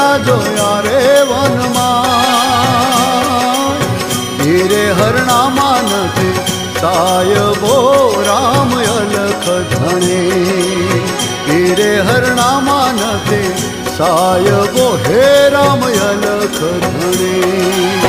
હીરા જોયા રે વનમાં, હીરે હરણામાં નથી સાયબો રામ અલખ ધણે, હીરે હરણામાં નથી સાયબો હે રામ અલખ ધણે.